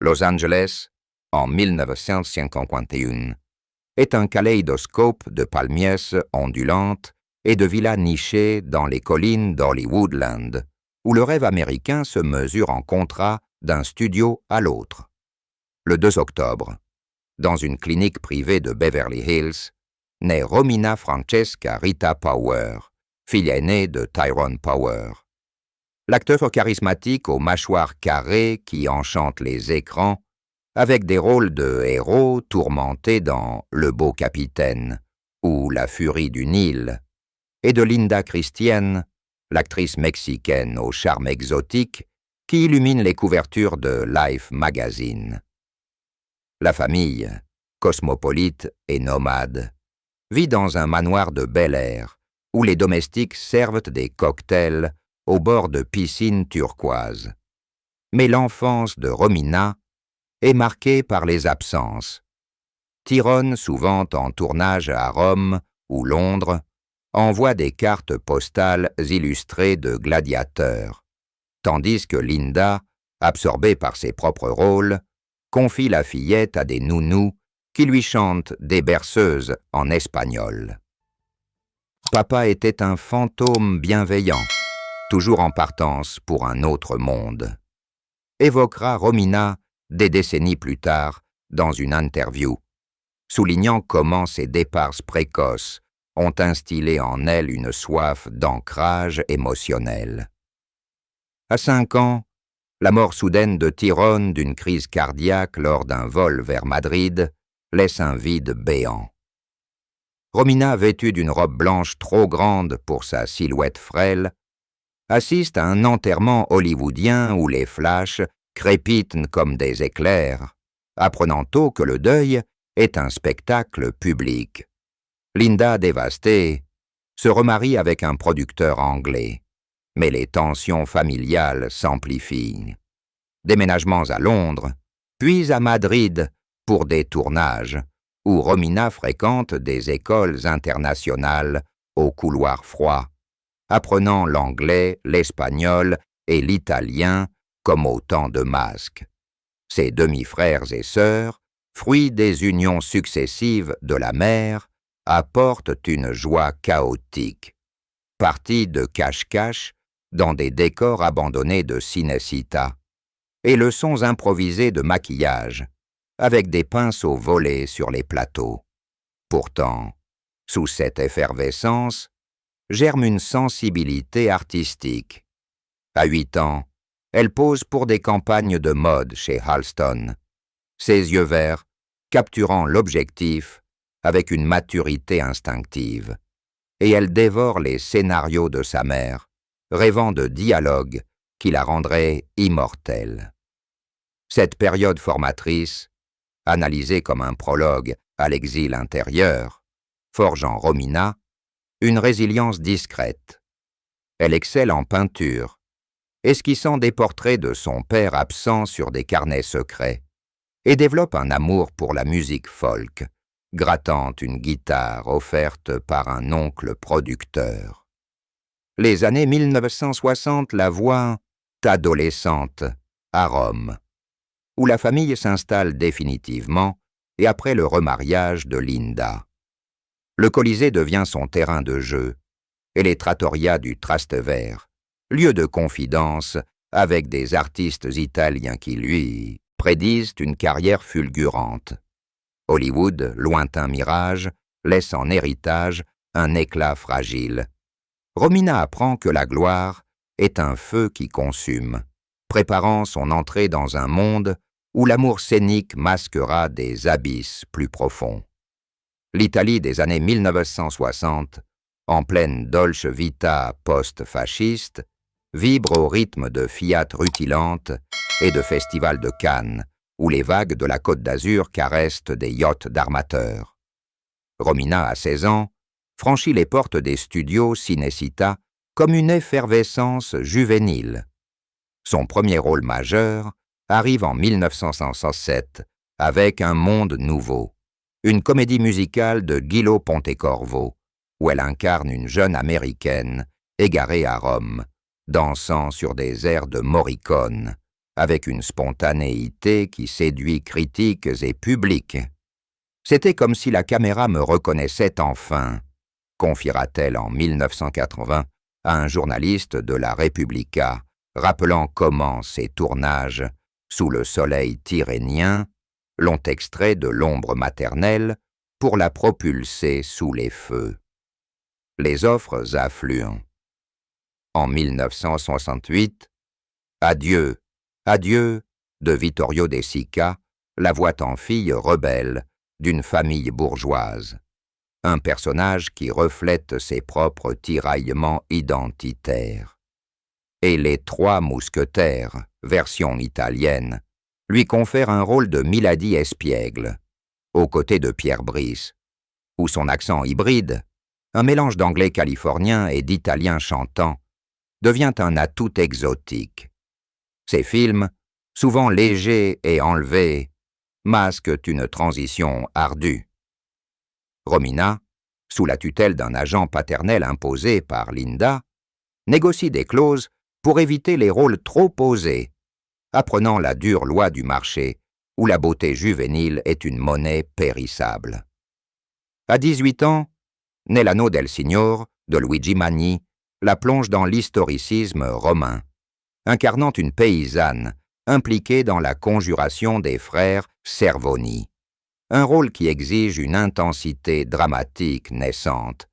Los Angeles, en 1951, est un kaléidoscope de palmiers ondulantes et de villas nichées dans les collines d'Hollywoodland, où le rêve américain se mesure en contrat d'un studio à l'autre. Le 2 octobre, dans une clinique privée de Beverly Hills, naît Romina Francesca Rita Power, fille aînée de Tyrone Power. L'acteur charismatique aux mâchoires carrées qui enchante les écrans, avec des rôles de héros tourmentés dans Le Beau Capitaine ou La Furie du Nil, et de Linda Christian, l'actrice mexicaine au charme exotique qui illumine les couvertures de Life Magazine. La famille, cosmopolite et nomade, vit dans un manoir de Bel Air où les domestiques servent des cocktails au bord de piscines turquoises. Mais l'enfance de Romina est marquée par les absences. Tyrone, souvent en tournage à Rome ou Londres, envoie des cartes postales illustrées de gladiateurs, tandis que Linda, absorbée par ses propres rôles, confie la fillette à des nounous qui lui chantent des berceuses en espagnol. Papa était un fantôme bienveillant, toujours en partance pour un autre monde, évoquera Romina des décennies plus tard dans une interview, soulignant comment ses départs précoces ont instillé en elle une soif d'ancrage émotionnel. À 5 ans, la mort soudaine de Tyrone d'une crise cardiaque lors d'un vol vers Madrid laisse un vide béant. Romina, vêtue d'une robe blanche trop grande pour sa silhouette frêle, assiste à un enterrement hollywoodien où les flashs crépitent comme des éclairs, apprenant tôt que le deuil est un spectacle public. Linda, dévastée, se remarie avec un producteur anglais, mais les tensions familiales s'amplifient. Déménagements à Londres, puis à Madrid pour des tournages, où Romina fréquente des écoles internationales au couloir froid, apprenant l'anglais, l'espagnol et l'italien comme autant de masques. Ses demi-frères et sœurs, fruits des unions successives de la mère, apportent une joie chaotique. Partie de cache-cache dans des décors abandonnés de Cinecittà, et leçons improvisées de maquillage, avec des pinceaux volés sur les plateaux. Pourtant, sous cette effervescence, germe une sensibilité artistique. À 8 ans, elle pose pour des campagnes de mode chez Halston, ses yeux verts capturant l'objectif avec une maturité instinctive, et elle dévore les scénarios de sa mère, rêvant de dialogues qui la rendraient immortelle. Cette période formatrice, analysée comme un prologue à l'exil intérieur, forge en Romina une résilience discrète. Elle excelle en peinture, esquissant des portraits de son père absent sur des carnets secrets, et développe un amour pour la musique folk, grattant une guitare offerte par un oncle producteur. Les années 1960 la voient adolescente à Rome, où la famille s'installe définitivement et après le remariage de Linda. Le Colisée devient son terrain de jeu et les trattorias du Trastevere, lieu de confidence avec des artistes italiens qui, lui, prédisent une carrière fulgurante. Hollywood, lointain mirage, laisse en héritage un éclat fragile. Romina apprend que la gloire est un feu qui consume, préparant son entrée dans un monde où l'amour scénique masquera des abysses plus profonds. L'Italie des années 1960, en pleine Dolce Vita post-fasciste, vibre au rythme de Fiat rutilantes et de festivals de Cannes, où les vagues de la Côte d'Azur caressent des yachts d'armateurs. Romina, à 16 ans, franchit les portes des studios Cinecittà comme une effervescence juvénile. Son premier rôle majeur arrive en 1967 avec Un monde nouveau, une comédie musicale de Guilo Pontecorvo, où elle incarne une jeune américaine égarée à Rome, dansant sur des airs de Morricone, avec une spontanéité qui séduit critiques et publics. C'était comme si la caméra me reconnaissait enfin, confiera-t-elle en 1980 à un journaliste de la Repubblica, rappelant comment ces tournages, sous le soleil tyrrhénien, l'ont extrait de l'ombre maternelle pour la propulser sous les feux. Les offres affluent. En 1968, Adieu, adieu de Vittorio De Sica, la voit en fille rebelle d'une famille bourgeoise, un personnage qui reflète ses propres tiraillements identitaires. Et Les Trois Mousquetaires, version italienne, lui confère un rôle de Milady Espiègle, aux côtés de Pierre Brice, où son accent hybride, un mélange d'anglais californien et d'italien chantant, devient un atout exotique. Ces films, souvent légers et enlevés, masquent une transition ardue. Romina, sous la tutelle d'un agent paternel imposé par Linda, négocie des clauses pour éviter les rôles trop posés, apprenant la dure loi du marché où la beauté juvénile est une monnaie périssable. À 18 ans, Nelano del Signor, de Luigi Magni, la plonge dans l'historicisme romain, incarnant une paysanne impliquée dans la conjuration des frères Cervoni, un rôle qui exige une intensité dramatique naissante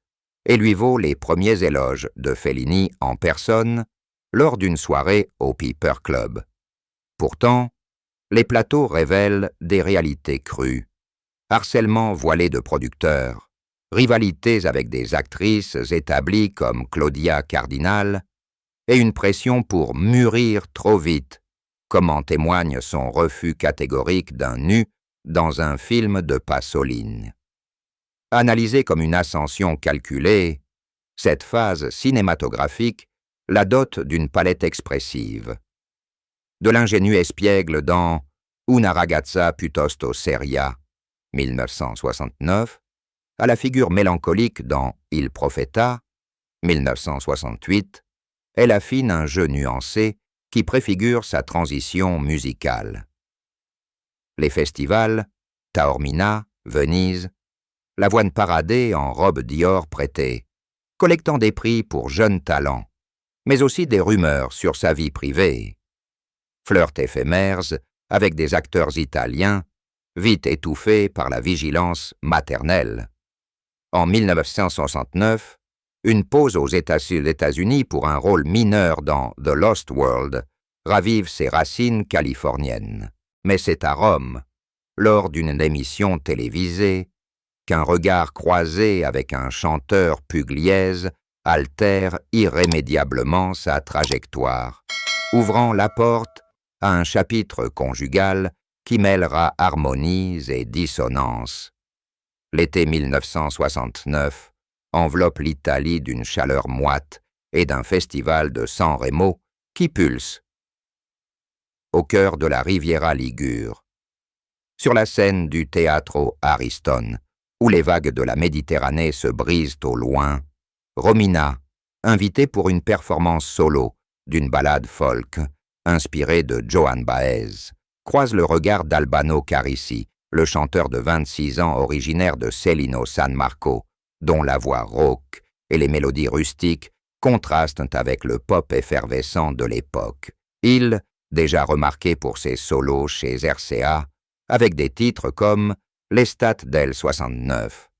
et lui vaut les premiers éloges de Fellini en personne lors d'une soirée au Piper Club. Pourtant, les plateaux révèlent des réalités crues, harcèlement voilé de producteurs, rivalités avec des actrices établies comme Claudia Cardinal, et une pression pour mûrir trop vite, comme en témoigne son refus catégorique d'un nu dans un film de Pasolini. Analysée comme une ascension calculée, cette phase cinématographique la dote d'une palette expressive. De l'ingénu espiègle dans Una ragazza piuttosto seria, 1969, à la figure mélancolique dans Il Profeta, 1968, elle affine un jeu nuancé qui préfigure sa transition musicale. Les festivals, Taormina, Venise, la voient parader en robe Dior prêtée, collectant des prix pour jeunes talents, mais aussi des rumeurs sur sa vie privée. Flirts éphémères avec des acteurs italiens, vite étouffés par la vigilance maternelle. En 1969, une pause aux États-Unis pour un rôle mineur dans The Lost World ravive ses racines californiennes. Mais c'est à Rome, lors d'une émission télévisée, qu'un regard croisé avec un chanteur pugliese altère irrémédiablement sa trajectoire, ouvrant la porte à un chapitre conjugal qui mêlera harmonies et dissonances. L'été 1969 enveloppe l'Italie d'une chaleur moite et d'un festival de San Remo qui pulse. Au cœur de la Riviera Ligure, sur la scène du Teatro Ariston, où les vagues de la Méditerranée se brisent au loin, Romina, invitée pour une performance solo d'une ballade folk inspirée de Joan Baez, croise le regard d'Albano Carrisi, le chanteur de 26 ans originaire de Celino San Marco, dont la voix rauque et les mélodies rustiques contrastent avec le pop effervescent de l'époque. Il, déjà remarqué pour ses solos chez RCA, avec des titres comme L'estate del 69,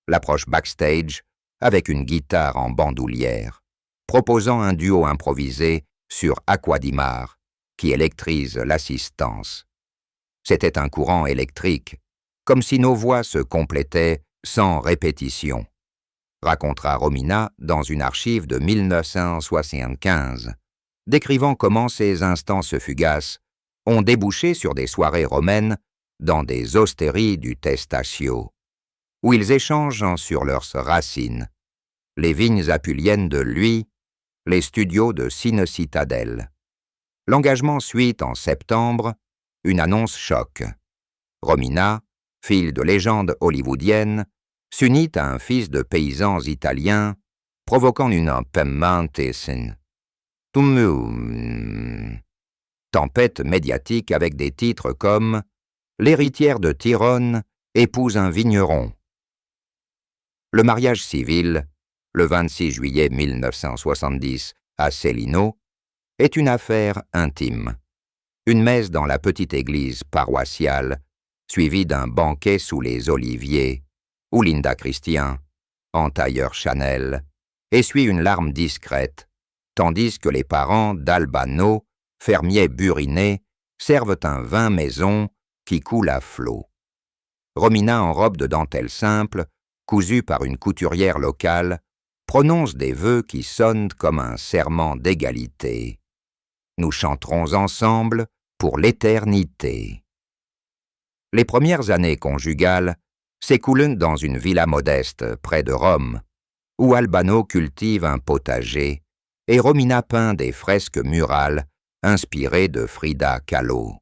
l'approche backstage avec une guitare en bandoulière, proposant un duo improvisé sur Acqua di Mar, qui électrise l'assistance. C'était un courant électrique, comme si nos voix se complétaient sans répétition, racontera Romina dans une archive de 1975, décrivant comment ces instants fugaces ont débouché sur des soirées romaines dans des ostéries du Testaccio, où ils échangent sur leurs racines, les vignes apuliennes de lui, les studios de Cine Citadelle. L'engagement suit en septembre une annonce choc. Romina, fille de légende hollywoodienne, s'unit à un fils de paysans italiens, provoquant une pemmentessin. tempête médiatique avec des titres comme « L'héritière de Tyrone épouse un vigneron ». Le mariage civil, le 26 juillet 1970 à Cellino, est une affaire intime. Une messe dans la petite église paroissiale, suivie d'un banquet sous les oliviers, où Linda Christian, en tailleur Chanel, essuie une larme discrète, tandis que les parents d'Albano, fermier buriné, servent un vin maison qui coule à flot. Romina, en robe de dentelle simple, cousue par une couturière locale, prononce des vœux qui sonnent comme un serment d'égalité. Nous chanterons ensemble pour l'éternité. Les premières années conjugales s'écoulent dans une villa modeste près de Rome, où Albano cultive un potager et Romina peint des fresques murales inspirées de Frida Kahlo.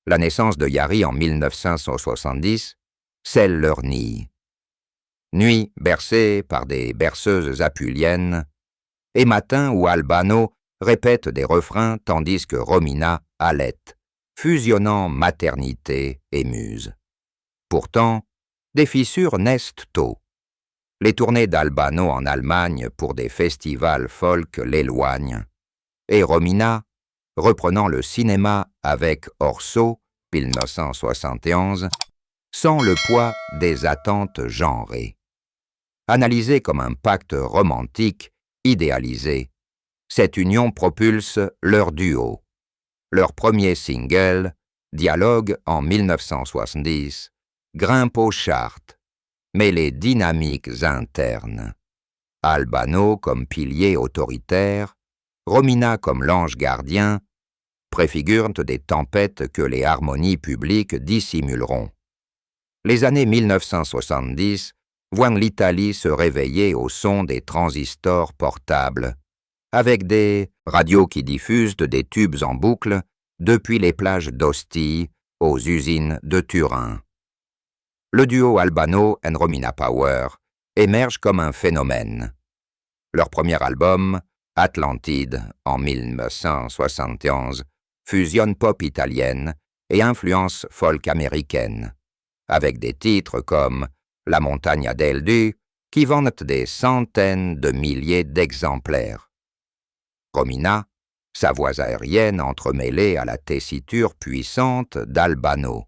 La naissance de Yari en 1970 scelle leur nid. Nuit bercée par des berceuses apuliennes, et matin où Albano répète des refrains tandis que Romina halète, fusionnant maternité et muse. Pourtant, des fissures naissent tôt. Les tournées d'Albano en Allemagne pour des festivals folk l'éloignent, et Romina, reprenant le cinéma avec Orso, 1971, sent le poids des attentes genrées. Analysée comme un pacte romantique, idéalisé, cette union propulse leur duo. Leur premier single, Dialogue en 1970, grimpe aux charts, mais les dynamiques internes. Albano comme pilier autoritaire, Romina comme l'ange gardien, préfigurent des tempêtes que les harmonies publiques dissimuleront. Les années 1970 voient l'Italie se réveiller au son des transistors portables, avec des radios qui diffusent des tubes en boucle depuis les plages d'Ostie aux usines de Turin. Le duo Albano and Romina Power émerge comme un phénomène. Leur premier album, Atlantide, en 1971, fusionne pop italienne et influence folk américaine, avec des titres comme La Montagna del Du, qui vendent des centaines de milliers d'exemplaires. Romina, sa voix aérienne entremêlée à la tessiture puissante d'Albano,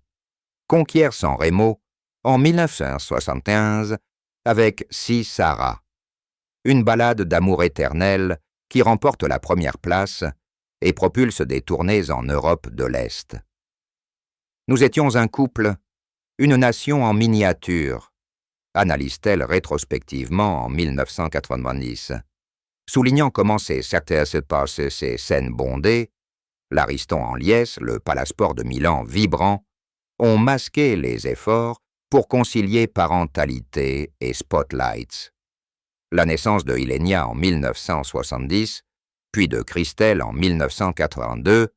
conquiert San Remo en 1975 avec Si Sarah, une ballade d'amour éternel qui remporte la première place et propulse des tournées en Europe de l'Est. Nous étions un couple, une nation en miniature, analyse-t-elle rétrospectivement en 1990, soulignant comment ces scènes bondées, l'Ariston en liesse, le Palasport de Milan vibrant, ont masqué les efforts pour concilier parentalité et spotlights. La naissance de Ilenia en 1970, puis de Christelle en 1982,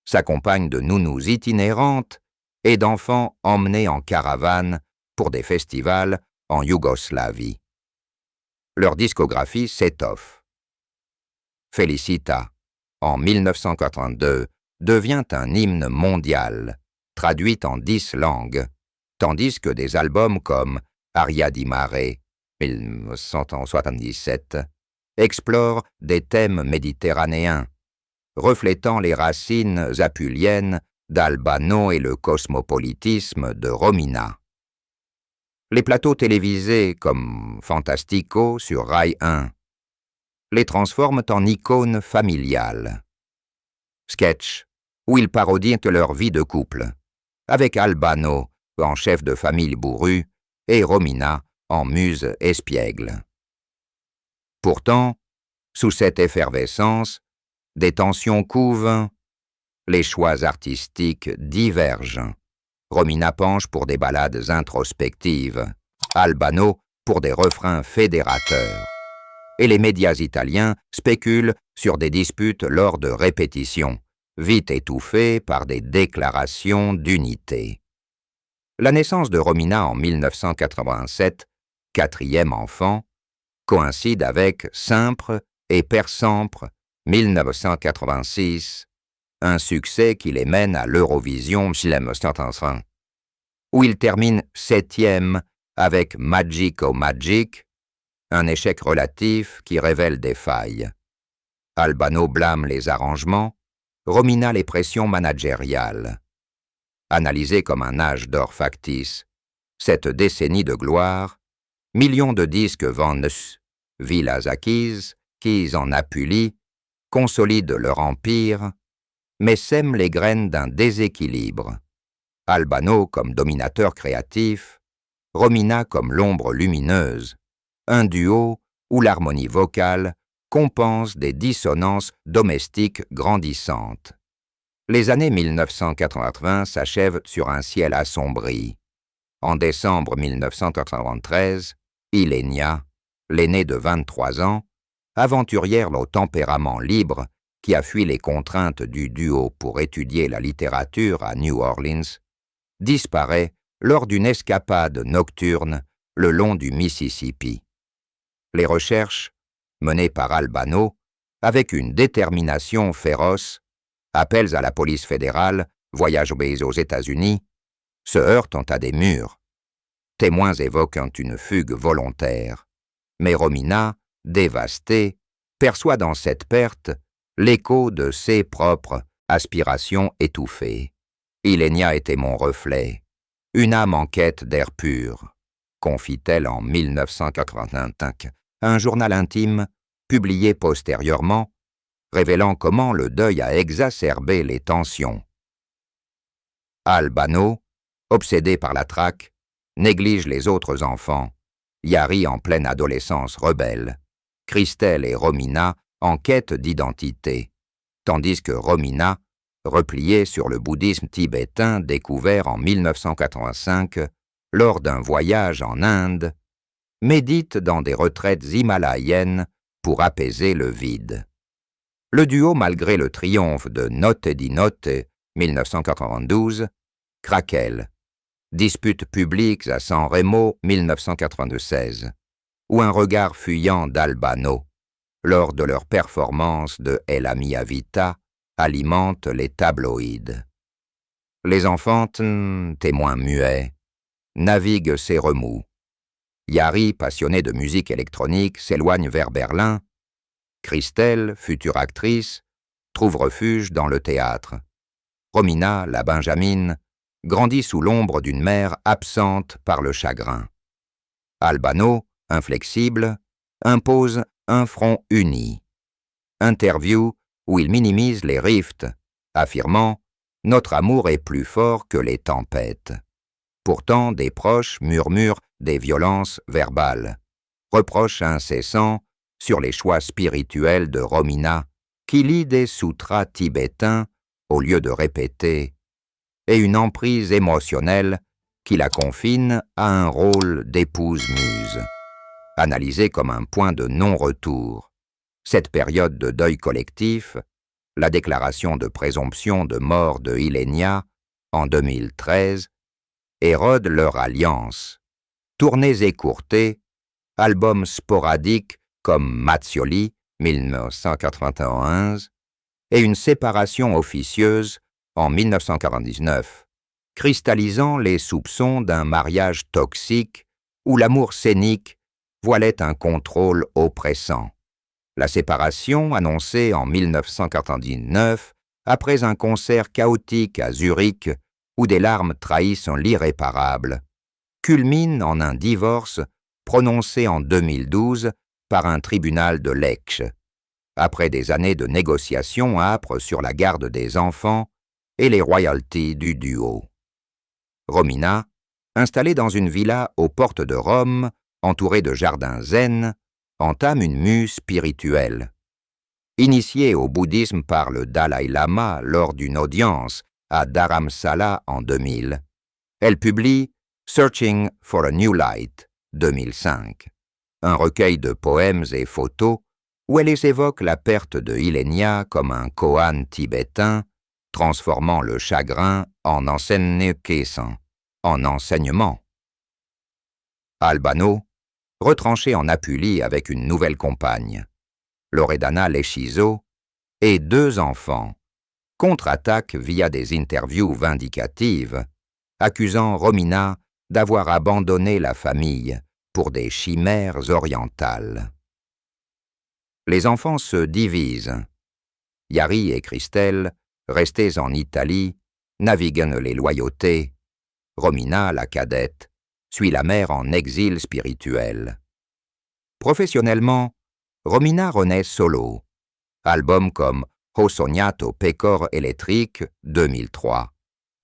s'accompagne de nounous itinérantes et d'enfants emmenés en caravane pour des festivals en Yougoslavie. Leur discographie s'étoffe. Felicita, en 1982, devient un hymne mondial, traduit en 10 langues, tandis que des albums comme Aria di Mare, 1977, explorent des thèmes méditerranéens, reflétant les racines apuliennes d'Albano et le cosmopolitisme de Romina. Les plateaux télévisés comme Fantastico sur Rai 1 les transforment en icônes familiales. Sketch où ils parodient leur vie de couple, avec Albano en chef de famille bourru et Romina en muse espiègle. Pourtant, sous cette effervescence, des tensions couvent, les choix artistiques divergent. Romina penche pour des ballades introspectives, Albano pour des refrains fédérateurs, et les médias italiens spéculent sur des disputes lors de répétitions, vite étouffées par des déclarations d'unité. La naissance de Romina en 1987, 4e enfant, coïncide avec Simpre et Père Sampre, 1986, un succès qui les mène à l'Eurovision, où ils terminent 7e avec Magic Oh Magic, un échec relatif qui révèle des failles. Albano blâme les arrangements, Romina les pressions managériales. Analysée comme un âge d'or factice, cette décennie de gloire, millions de disques vendus, villas acquises, qui en Apulie, consolident leur empire, mais sèment les graines d'un déséquilibre. Albano comme dominateur créatif, Romina comme l'ombre lumineuse, un duo où l'harmonie vocale compense des dissonances domestiques grandissantes. Les années 1980 s'achèvent sur un ciel assombri. En décembre 1993, Ilenia, l'aînée de 23 ans, aventurière au tempérament libre qui a fui les contraintes du duo pour étudier la littérature à New Orleans, disparaît lors d'une escapade nocturne le long du Mississippi. Les recherches, menées par Albano, avec une détermination féroce, appels à la police fédérale, voyages aux États-Unis, se heurtent à des murs. Témoins évoquent une fugue volontaire. Mais Romina, dévastée, perçoit dans cette perte l'écho de ses propres aspirations étouffées. Ilenia était mon reflet, une âme en quête d'air pur, confie-t-elle en 1985 à un journal intime publié postérieurement, révélant comment le deuil a exacerbé les tensions. Albano, obsédé par la traque, néglige les autres enfants, Yari en pleine adolescence rebelle, Christelle et Romina en quête d'identité, tandis que Romina, repliée sur le bouddhisme tibétain découvert en 1985 lors d'un voyage en Inde, médite dans des retraites himalayennes pour apaiser le vide. Le duo, malgré le triomphe de Notte di Notte 1992, craquelle. Disputes publiques à San Remo 1996, ou un regard fuyant d'Albano, lors de leur performance de El Mia Vita, alimente les tabloïds. Les enfants, témoins muets, naviguent ces remous. Yari, passionné de musique électronique, s'éloigne vers Berlin. Christelle, future actrice, trouve refuge dans le théâtre. Romina, la benjamine, grandit sous l'ombre d'une mère absente par le chagrin. Albano, inflexible, impose un front uni. Interview où il minimise les rifts, affirmant « Notre amour est plus fort que les tempêtes ». Pourtant, des proches murmurent des violences verbales, reproches incessants sur les choix spirituels de Romina, qui lit des sutras tibétains au lieu de répéter, et une emprise émotionnelle qui la confine à un rôle d'épouse-muse. Analysée comme un point de non-retour, cette période de deuil collectif, la déclaration de présomption de mort de Ilenia en 2013, érode leur alliance. Tournées écourtées, albums sporadiques comme Mazzioli 1991 et une séparation officieuse en 1949, cristallisant les soupçons d'un mariage toxique où l'amour scénique voilait un contrôle oppressant. La séparation, annoncée en 1999, après un concert chaotique à Zurich où des larmes trahissent l'irréparable, culmine en un divorce prononcé en 2012 par un tribunal de Lecce, après des années de négociations âpres sur la garde des enfants et les royalties du duo. Romina, installée dans une villa aux portes de Rome, entourée de jardins zen, entame une mue spirituelle. Initiée au bouddhisme par le Dalai Lama lors d'une audience à Dharamsala en 2000, elle publie « Searching for a New Light » 2005, un recueil de poèmes et photos où elle évoque la perte de Ilenia comme un koan tibétain, transformant le chagrin en enseignement. Albano, retranché en Apulie avec une nouvelle compagne, Loredana Leschizo, et 2 enfants, contre-attaque via des interviews vindicatives, accusant Romina d'avoir abandonné la famille pour des chimères orientales. Les enfants se divisent. Yari et Christelle, restés en Italie, naviguent les loyautés. Romina, la cadette, suit la mère en exil spirituel. Professionnellement, Romina renaît solo. Albums comme Ho sognato pecor elettric 2003,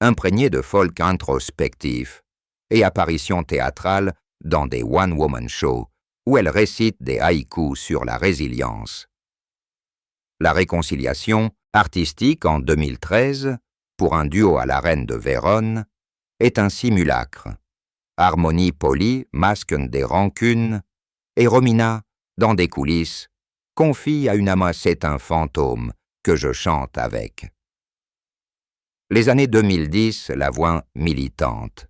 imprégné de folk introspectif, et apparitions théâtrales dans des one-woman shows où elle récite des haïkus sur la résilience. La réconciliation artistique en 2013, pour un duo à la Reine de Vérone, est un simulacre. Harmonie polie masque des rancunes, et Romina, dans des coulisses, confie à une amie c'est un fantôme que je chante avec. Les années 2010 la voient militante.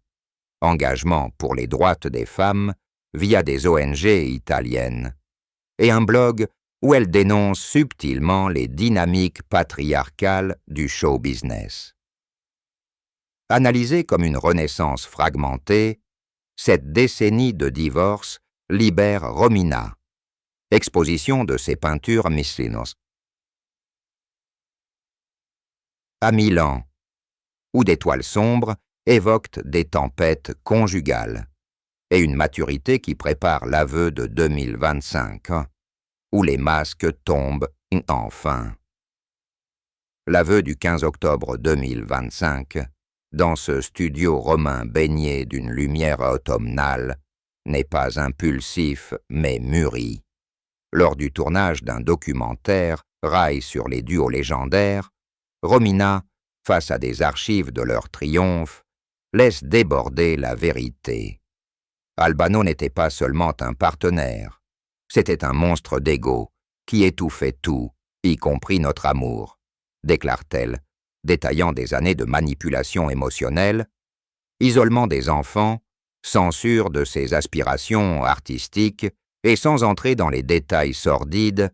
Engagement pour les droits des femmes via des ONG italiennes, et un blog où elle dénonce subtilement les dynamiques patriarcales du show business. Analysée comme une renaissance fragmentée, cette décennie de divorce libère Romina. Exposition de ses peintures Mislinos. À Milan, où des toiles sombres évoquent des tempêtes conjugales, et une maturité qui prépare l'aveu de 2025, où les masques tombent enfin. L'aveu du 15 octobre 2025, dans ce studio romain baigné d'une lumière automnale, n'est pas impulsif mais mûri. Lors du tournage d'un documentaire Rail sur les duos légendaires, Romina, face à des archives de leur triomphe, laisse déborder la vérité. Albano n'était pas seulement un partenaire, c'était un monstre d'ego qui étouffait tout, y compris notre amour, déclare-t-elle, détaillant des années de manipulation émotionnelle, isolement des enfants, censure de ses aspirations artistiques et sans entrer dans les détails sordides,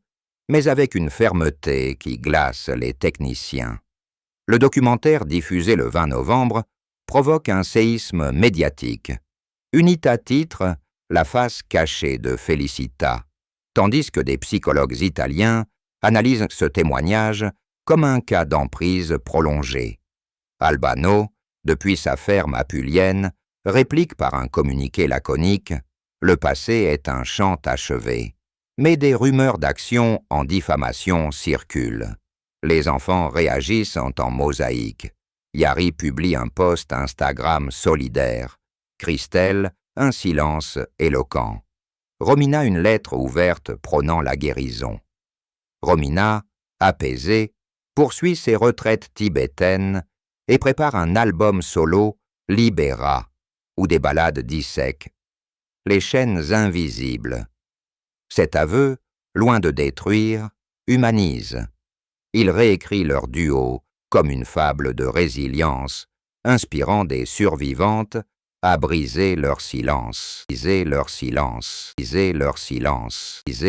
mais avec une fermeté qui glace les techniciens. Le documentaire diffusé le 20 novembre provoque un séisme médiatique. Unita titre la face cachée de Felicita, tandis que des psychologues italiens analysent ce témoignage comme un cas d'emprise prolongée. Albano, depuis sa ferme apulienne, réplique par un communiqué laconique « Le passé est un chant achevé », mais des rumeurs d'action en diffamation circulent. Les enfants réagissent en temps mosaïque. Yari publie un post Instagram solidaire. Christelle, un silence éloquent. Romina, une lettre ouverte prônant la guérison. Romina, apaisée, poursuit ses retraites tibétaines et prépare un album solo, Libera, où des ballades dissèquent les chaînes invisibles. Cet aveu, loin de détruire, humanise. Il réécrit leur duo comme une fable de résilience, inspirant des survivantes à briser leur silence, briser leur silence, briser leur silence, briser